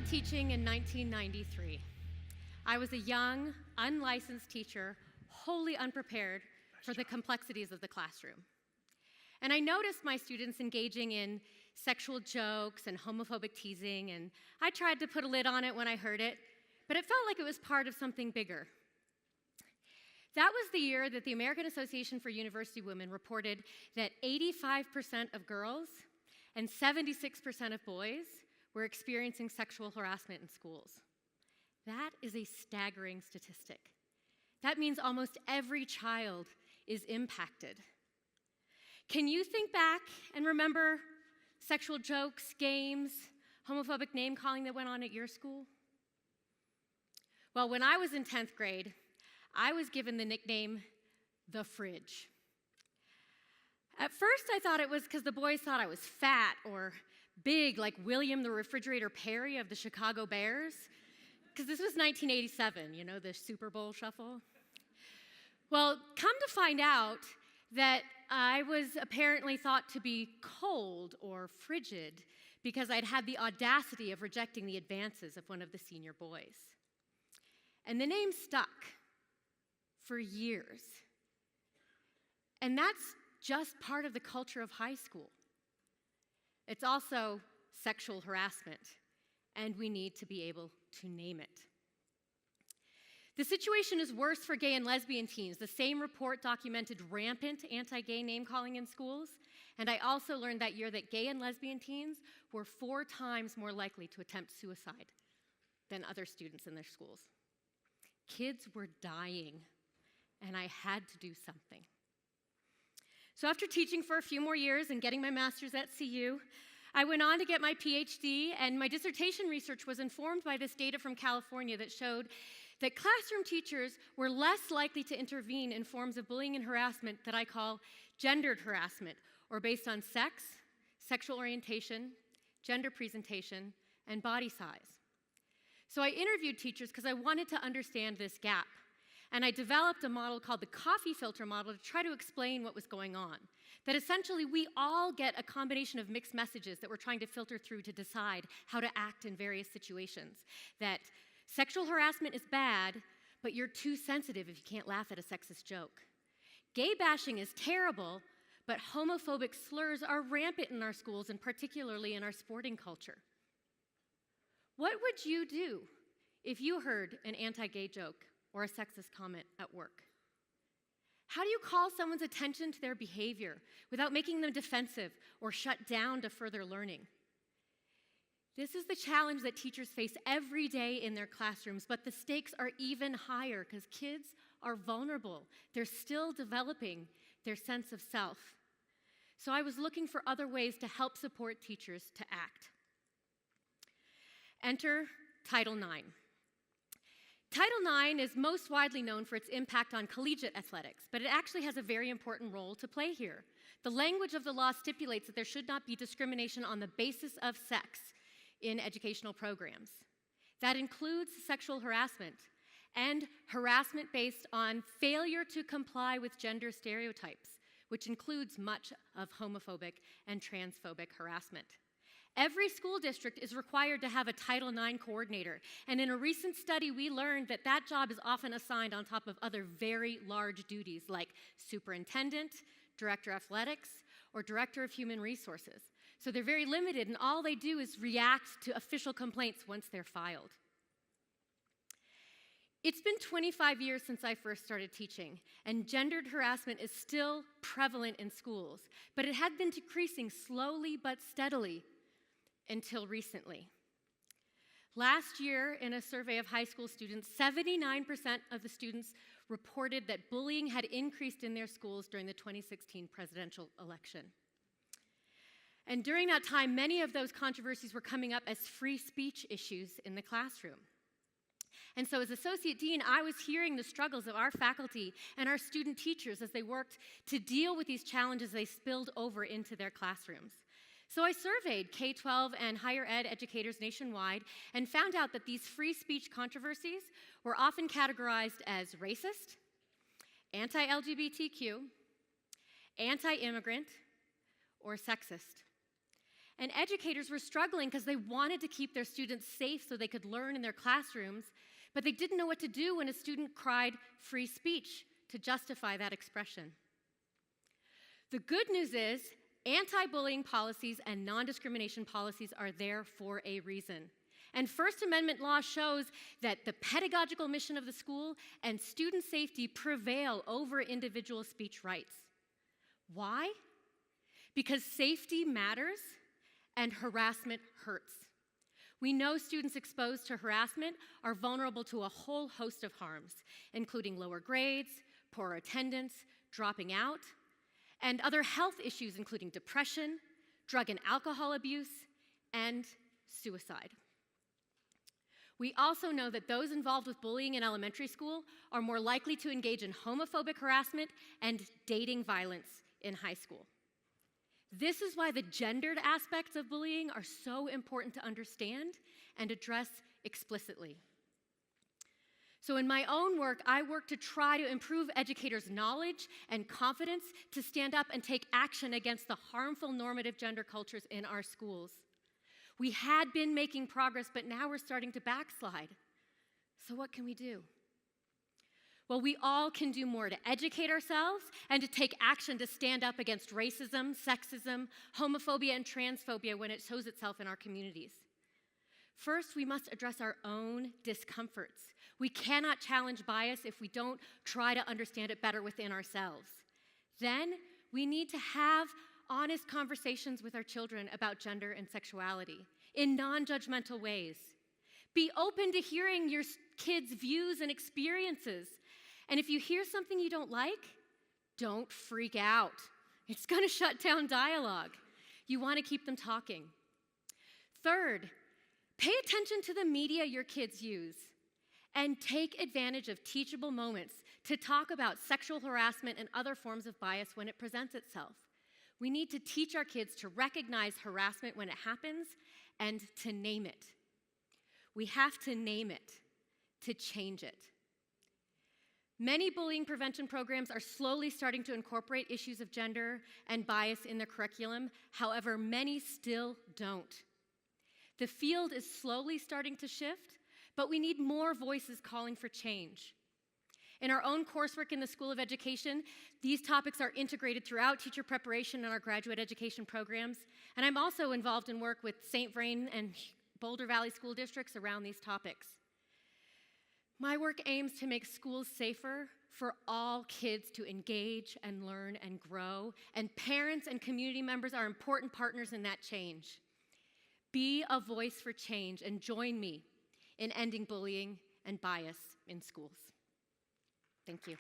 teaching in 1993. I was a young, unlicensed teacher, wholly unprepared for the complexities of the classroom. And I noticed my students engaging in sexual jokes and homophobic teasing, and I tried to put a lid on it when I heard it, but it felt like it was part of something bigger. That was the year that the American Association for University Women reported that 85% of girls and 76% of boys were experiencing sexual harassment in schools. That is a staggering statistic. That means almost every child is impacted. Can you think back and remember sexual jokes, games, homophobic name-calling that went on at your school? Well, when I was in 10th grade, I was given the nickname, the Fridge. At first, I thought it was because the boys thought I was fat or big, like William the Refrigerator Perry of the Chicago Bears, because this was 1987, you know, the Super Bowl shuffle. Well, come to find out that I was apparently thought to be cold or frigid because I'd had the audacity of rejecting the advances of one of the senior boys. And the name stuck for years. And that's just part of the culture of high school. It's also sexual harassment, and we need to be able to name it. The situation is worse for gay and lesbian teens. The same report documented rampant anti-gay name-calling in schools, and I also learned that year that gay and lesbian teens were 4 times more likely to attempt suicide than other students in their schools. Kids were dying, and I had to do something. So after teaching for a few more years and getting my master's at CU, I went on to get my PhD, and my dissertation research was informed by this data from California that showed that classroom teachers were less likely to intervene in forms of bullying and harassment that I call gendered harassment, or based on sex, sexual orientation, gender presentation, and body size. So I interviewed teachers because I wanted to understand this gap. And I developed a model called the coffee filter model to try to explain what was going on. That essentially we all get a combination of mixed messages that we're trying to filter through to decide how to act in various situations. That sexual harassment is bad, but you're too sensitive if you can't laugh at a sexist joke. Gay bashing is terrible, but homophobic slurs are rampant in our schools and particularly in our sporting culture. What would you do if you heard an anti-gay joke or a sexist comment at work? How do you call someone's attention to their behavior without making them defensive or shut down to further learning? This is the challenge that teachers face every day in their classrooms, but the stakes are even higher because kids are vulnerable. They're still developing their sense of self. So I was looking for other ways to help support teachers to act. Enter Title IX. Title IX is most widely known for its impact on collegiate athletics, but it actually has a very important role to play here. The language of the law stipulates that there should not be discrimination on the basis of sex in educational programs. That includes sexual harassment and harassment based on failure to comply with gender stereotypes, which includes much of homophobic and transphobic harassment. Every school district is required to have a Title IX coordinator, and in a recent study, we learned that that job is often assigned on top of other very large duties like superintendent, director of athletics, or director of human resources. So they're very limited, and all they do is react to official complaints once they're filed. It's been 25 years since I first started teaching, and gendered harassment is still prevalent in schools, but it had been decreasing slowly but steadily until recently. Last year, in a survey of high school students, 79% of the students reported that bullying had increased in their schools during the 2016 presidential election. And during that time, many of those controversies were coming up as free speech issues in the classroom. And so as Associate Dean, I was hearing the struggles of our faculty and our student teachers as they worked to deal with these challenges they spilled over into their classrooms. So I surveyed K-12 and higher ed educators nationwide and found out that these free speech controversies were often categorized as racist, anti-LGBTQ, anti-immigrant, or sexist. And educators were struggling because they wanted to keep their students safe so they could learn in their classrooms, but they didn't know what to do when a student cried free speech to justify that expression. The good news is, anti-bullying policies and non-discrimination policies are there for a reason. And First Amendment law shows that the pedagogical mission of the school and student safety prevail over individual speech rights. Why? Because safety matters and harassment hurts. We know students exposed to harassment are vulnerable to a whole host of harms, including lower grades, poor attendance, dropping out, and other health issues including depression, drug and alcohol abuse, and suicide. We also know that those involved with bullying in elementary school are more likely to engage in homophobic harassment and dating violence in high school. This is why the gendered aspects of bullying are so important to understand and address explicitly. So in my own work, I work to try to improve educators' knowledge and confidence to stand up and take action against the harmful normative gender cultures in our schools. We had been making progress, but now we're starting to backslide. So what can we do? Well, we all can do more to educate ourselves and to take action to stand up against racism, sexism, homophobia, and transphobia when it shows itself in our communities. First, we must address our own discomforts. We cannot challenge bias if we don't try to understand it better within ourselves. Then, we need to have honest conversations with our children about gender and sexuality in non-judgmental ways. Be open to hearing your kids' views and experiences. And if you hear something you don't like, don't freak out. It's going to shut down dialogue. You want to keep them talking. Third, pay attention to the media your kids use and take advantage of teachable moments to talk about sexual harassment and other forms of bias when it presents itself. We need to teach our kids to recognize harassment when it happens and to name it. We have to name it to change it. Many bullying prevention programs are slowly starting to incorporate issues of gender and bias in their curriculum. However, many still don't. The field is slowly starting to shift, but we need more voices calling for change. In our own coursework in the School of Education, these topics are integrated throughout teacher preparation in our graduate education programs, and I'm also involved in work with St. Vrain and Boulder Valley school districts around these topics. My work aims to make schools safer for all kids to engage and learn and grow, and parents and community members are important partners in that change. Be a voice for change and join me in ending bullying and bias in schools. Thank you.